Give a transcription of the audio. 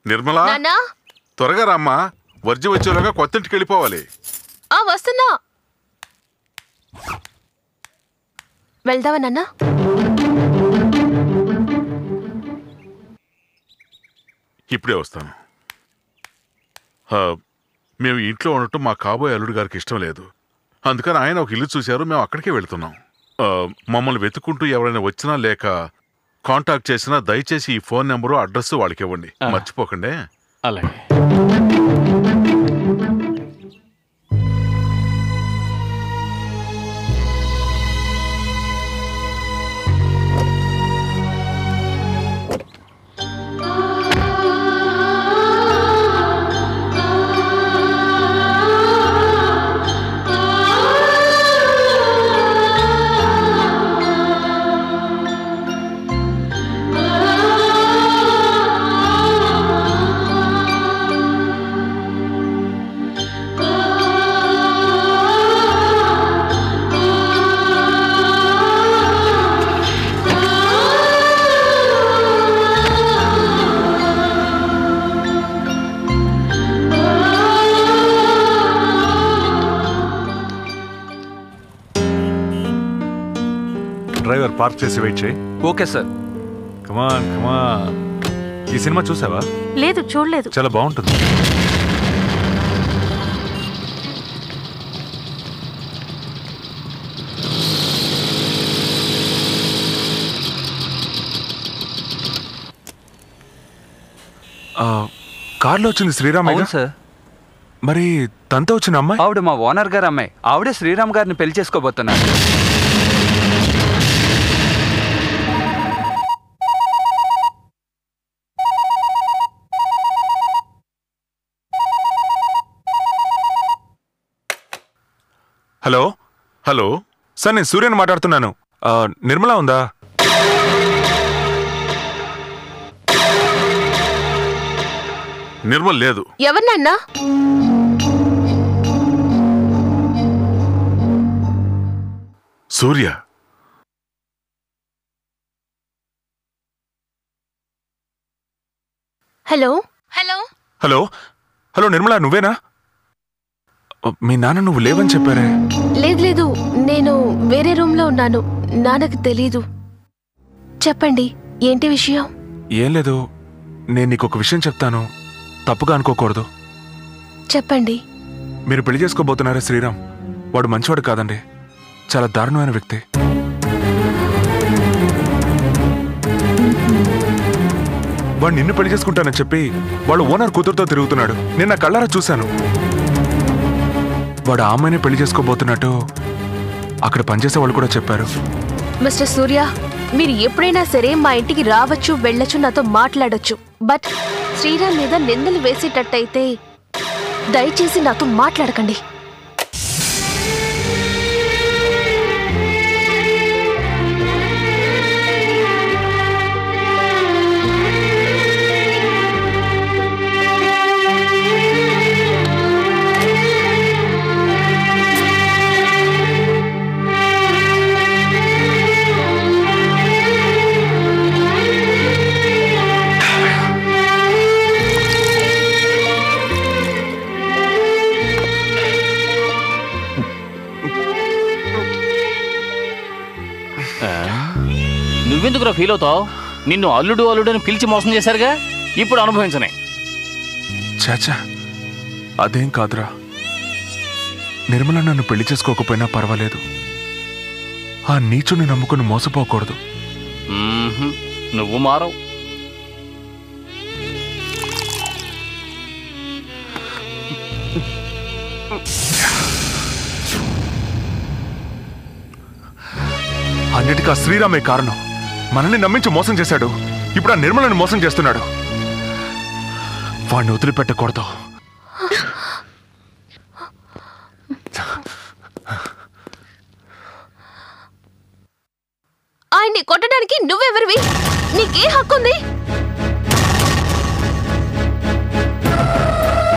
నిర్మలా త్వరగా రామ్మా, వర్జి వచ్చేలాగా కొత్తింటికి వెళ్ళిపోవాలి. వస్తున్నా. వెళ్దావా నాన్న? ఇప్పుడే వస్తాను. మేము ఇంట్లో ఉండటం మా కాబోయే అల్లుడు గారికి ఇష్టం లేదు. అందుకని ఆయన ఒక ఇల్లు చూశారు, మేము అక్కడికే వెళ్తున్నాం. మమ్మల్ని వెతుక్కుంటూ ఎవరైనా వచ్చినా లేక కాంటాక్ట్ చేసినా దయచేసి ఈ ఫోన్ నెంబరు అడ్రస్ వాళ్ళకి ఇవ్వండి, మర్చిపోకండి. అలాగే. డ్రైవర్ పార్క్ చేసి వెయిట్ చేయి. Okay sir. Come on come on. ఈ సినిమా చూసావా? లేదు, చూడలేదు. చాలా బాగుంటుంది. కార్లో వచ్చింది శ్రీరామ్. సార్. మరి తనతో వచ్చిన అమ్మాయి? ఆవిడ మా ఓనర్ గారు అమ్మాయి. ఆవిడే శ్రీరామ్ గారిని పెళ్లి చేసుకోబోతున్నారు. హలో హలో సార్, నేను సూర్యని మాట్లాడుతున్నాను. నిర్మలా ఉందా? నిర్మల్ లేదు. ఎవరినన్నా? Surya. Hello hello hello hello Nirmala, నువ్వేనా? మీ నాన్న నువ్వు లేవని చెప్పారే. లేదు లేదు, నేను వేరే రూమ్ లో ఉన్నాను. నాన్నకు తెలీదు. చెప్పండి, ఏంటి విషయం? ఏం లేదు, నేను నీకు ఒక విషయం చెప్తాను, తప్పుగా అనుకోకూడదు. చెప్పండి. మీరు పెళ్లి చేసుకోబోతున్నారా శ్రీరామ్? వాడు మంచివాడు కాదండి, చాలా దారుణమైన వ్యక్తి. వాడు నిన్ను పెళ్లి చేసుకుంటానని చెప్పి వాడు ఓనర్ కూతురుతో తిరుగుతున్నాడు. నేను నా కళ్ళారా చూశాను. వాడు ఆ అమ్మాయిని పెళ్లి చేసుకోబోతున్నట్టు అక్కడ పనిచేసే వాళ్ళు కూడా చెప్పారు. మిస్టర్ సూర్య, మీరు ఎప్పుడైనా సరే మా ఇంటికి రావచ్చు, వెళ్ళొచ్చు, నాతో మాట్లాడొచ్చు. బట్ శ్రీరామ్ మీద నిందలు వేసేటట్టయితే దయచేసి నాతో మాట్లాడకండి. నువ్వెందుకురా ఫీల్ అవుతావు? నిన్ను అల్లుడు అల్లుడు అని పిలిచి మోసం చేశారుగా, ఇప్పుడు అనుభవించనే. చాచా, అదేం కాదురా. నిర్మల నన్ను పెళ్లి చేసుకోకపోయినా పర్వాలేదు, ఆ నీచుని నమ్ముకుని మోసపోకూడదు. నువ్వు మారవు. అన్నిటికీ ఆ శ్రీరామే కారణం. మనల్ని నమ్మించి మోసం చేశాడు, ఇప్పుడు ఆ నిర్మలను మోసం చేస్తున్నాడు. వాడిని వదిలిపెట్టకూడదు. ఆయన్ని కొట్టడానికి నువ్వెవరివి? నీకే హక్కుంది?